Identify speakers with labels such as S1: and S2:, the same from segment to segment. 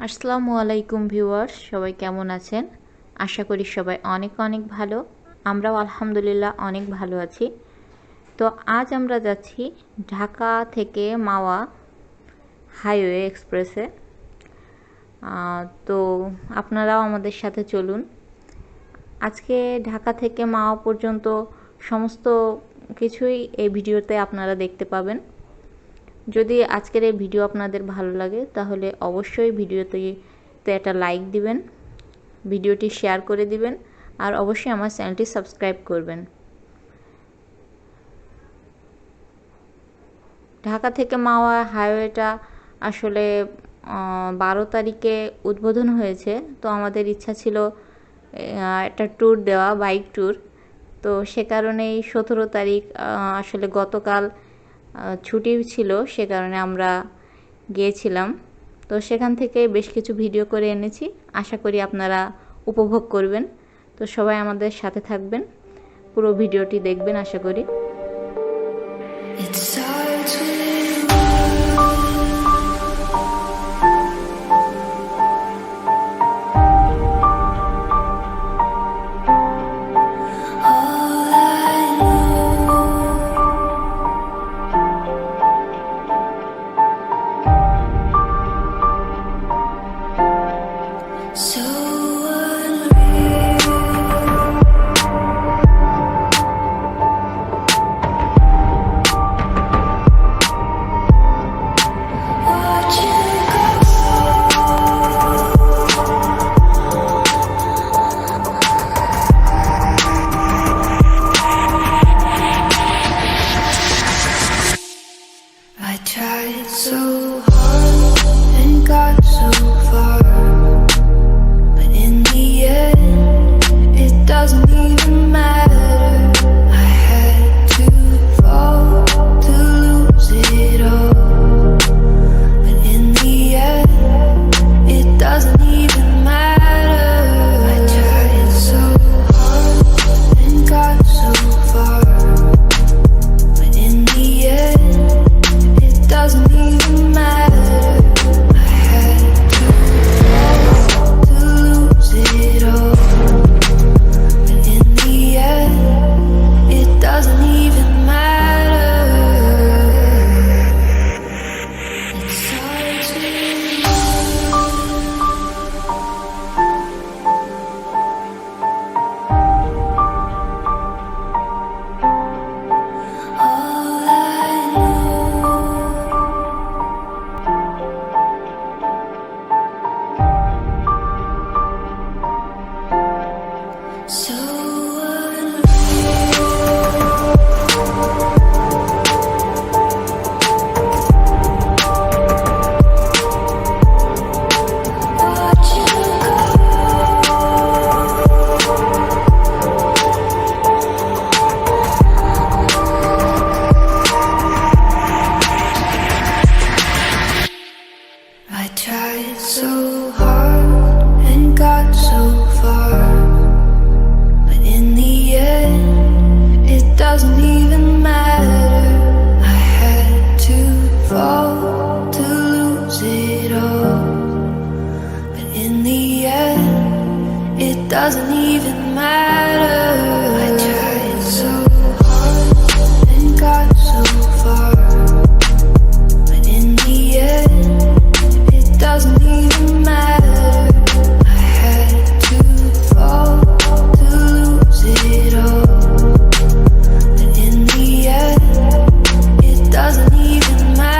S1: আসসালামু আলাইকুম ভিউয়ার্স, সবাই কেমন আছেন? আশা করি সবাই অনেক অনেক ভালো। আমরাও আলহামদুলিল্লাহ অনেক ভালো আছি। তো আজ আমরা যাচ্ছি ঢাকা থেকে মাওয়া হাইওয়ে এক্সপ্রেসে। তো আপনারাও আমাদের সাথে চলুন। আজকে ঢাকা থেকে মাওয়া পর্যন্ত সমস্ত কিছুই এই ভিডিওতে আপনারা দেখতে পাবেন। যদি আজকের এই ভিডিও আপনাদের ভালো লাগে তাহলে অবশ্যই ভিডিওতে একটা লাইক দিবেন, ভিডিওটি শেয়ার করে দিবেন, আর অবশ্যই আমার চ্যানেলটি সাবস্ক্রাইব করবেন। ঢাকা থেকে মাওয়া হাইওয়েটা আসলে 12 তারিখে উদ্বোধন হয়েছে। তো আমাদের ইচ্ছা ছিল একটা ট্যুর দেওয়া, বাইক ট্যুর। তো সে কারণেই 17 তারিখ আসলে গতকাল ছুটি ছিল, সে কারণে আমরা গিয়েছিলাম। তো সেখান থেকে বেশ কিছু ভিডিও করে এনেছি, আশা করি আপনারা উপভোগ করবেন। তো সবাই আমাদের সাথে থাকবেন, পুরো ভিডিওটি দেখবেন আশা করি।
S2: Doesn't even matter. I tried so hard and got so far, but in the end, it doesn't even matter. I had to fall to lose it all, but in the end, it doesn't even matter.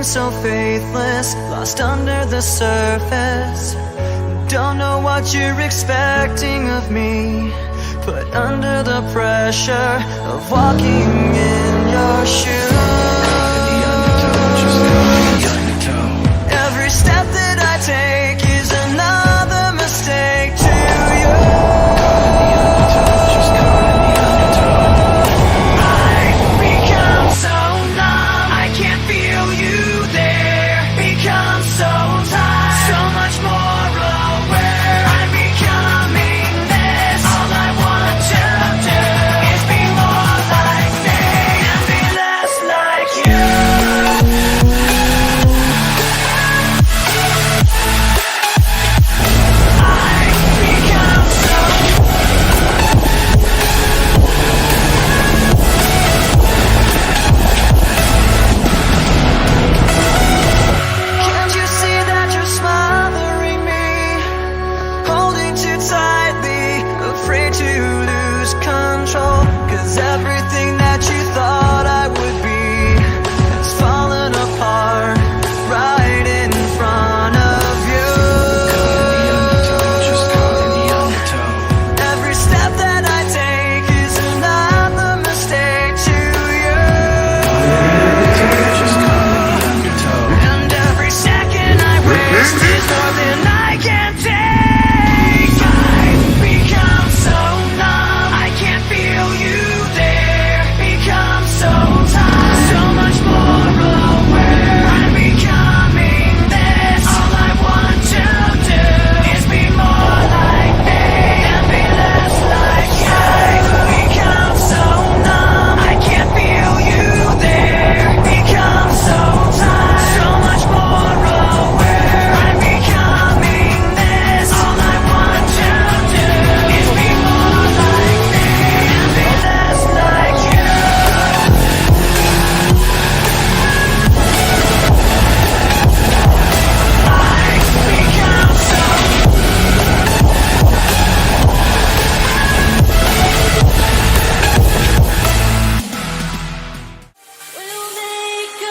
S3: so faithless, lost under the surface. Don't know what you're expecting of me, put under the pressure of walking in your shoes. Every step that I take is another mistake to you. I've become so numb, I can't feel you there. Become so tired, so much more aware. I'm becoming this. All I want to do is be more like me and be less like you. Can't you see that you're smothering me, holding too tightly, afraid to lose control? 'Cause everything that you thought I would be has fallen apart right in front of you. Every step that I take is another mistake to you. And every second I waste is more than I can take. I've become so numb, I can't feel you there. Become so tired, so much more aware. I'm becoming this. All I want to do is be more like me and be less like you. I've become so numb, I can't feel you there. Become so tired, so much more aware. I'm becoming this. All I want to do is be more like me and be less like you. I've become so We'll make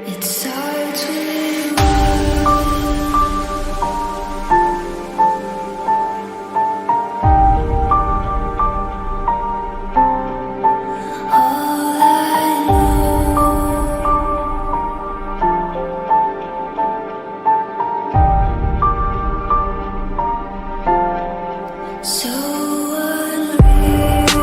S3: It starts with all I know. So unreal.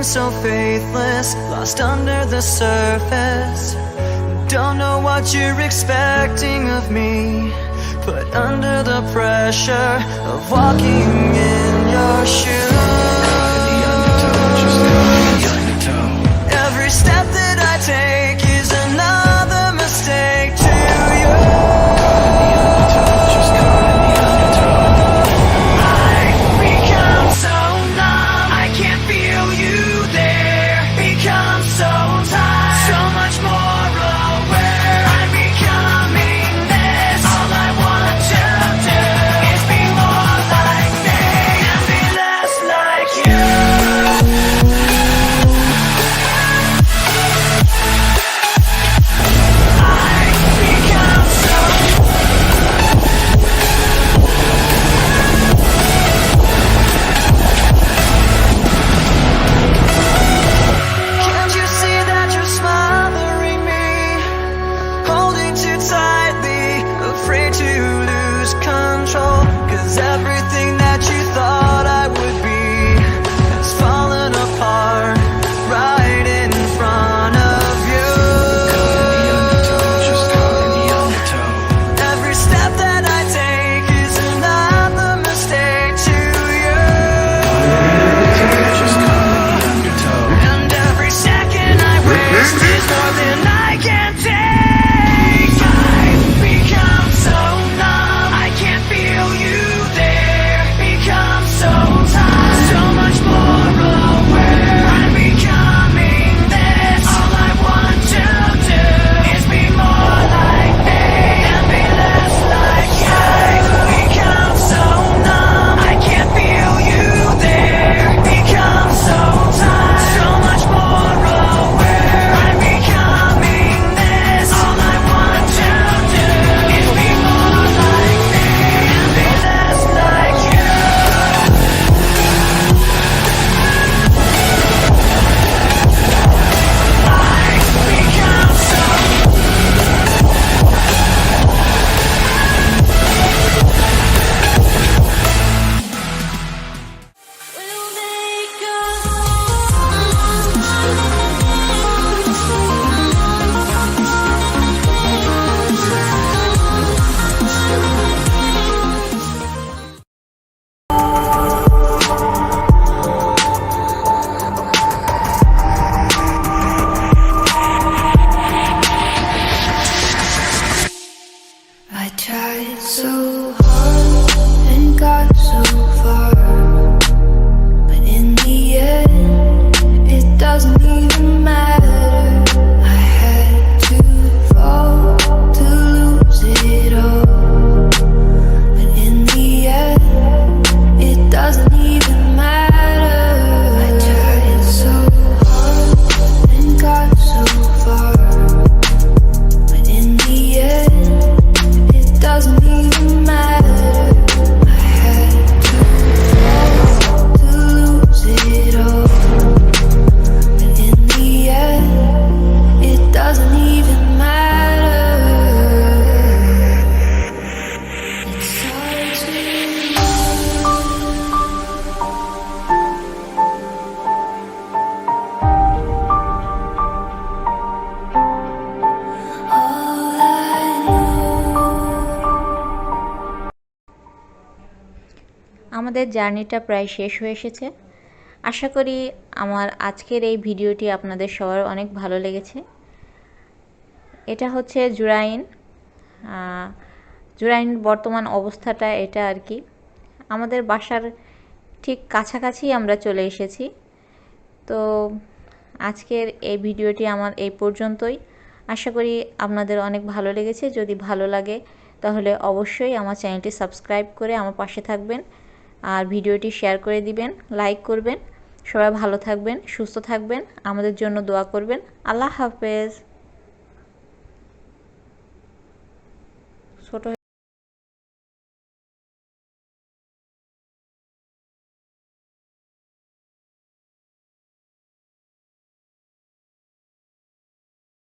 S3: feeling so faithless, lost under the surface. Don't know what you're expecting of me, put under the pressure of walking in your shoes. Every step that I take is another mistake to you. I become so numb, I can't feel you there. Become so tired, so much more aware. I'm becoming this. All I want to do is be more like me and be less like you. Can't you see that you're smothering me? Holding too tightly, afraid to lose control. 'Cause everything that you thought I would be has fallen apart right in front of you. Every step that I take is another mistake to you. And every second I waste is more than I can take. I've become so numb, I can't feel you there. Become so tired, so much more aware. I'm becoming this. All I want to do is be more like me and be less like you. I've become so numb, I can't feel you there. Become so tired, so much more aware. I'm becoming this. All I want to do is be more like me and be less like you. I've become so
S2: I tried so hard and got so far, but in the end, it doesn't even matter. I had to fall to lose it all, but in the end, it doesn't even matter. I tried so hard and got so far, but in the end, it doesn't even matter. I had to fall to lose it all, but in the end, it doesn't even matter. It's hard to all I know.
S1: আমাদের জার্নিটা প্রায় শেষ হয়ে এসেছে। আশা করি আমার আজকের এই ভিডিওটি আপনাদের সবার অনেক ভালো লেগেছে। এটা হচ্ছে জুরাইন। জুরাইন বর্তমান অবস্থাটা এটা আর কি। আমাদের বাসার ঠিক কাছাকাছি আমরা চলে এসেছি। তো আজকের এই ভিডিওটি আমার এই পর্যন্তই। আশা করি আপনাদের অনেক ভালো লেগেছে। যদি ভালো লাগে তাহলে অবশ্যই আমার চ্যানেলটি সাবস্ক্রাইব করে আমার পাশে থাকবেন, আর ভিডিওটি শেয়ার করে দিবেন, লাইক করবেন। সবাই ভালো থাকবেন, সুস্থ থাকবেন, আমাদের জন্য দোয়া করবেন। আল্লাহ হাফেজ। ছোট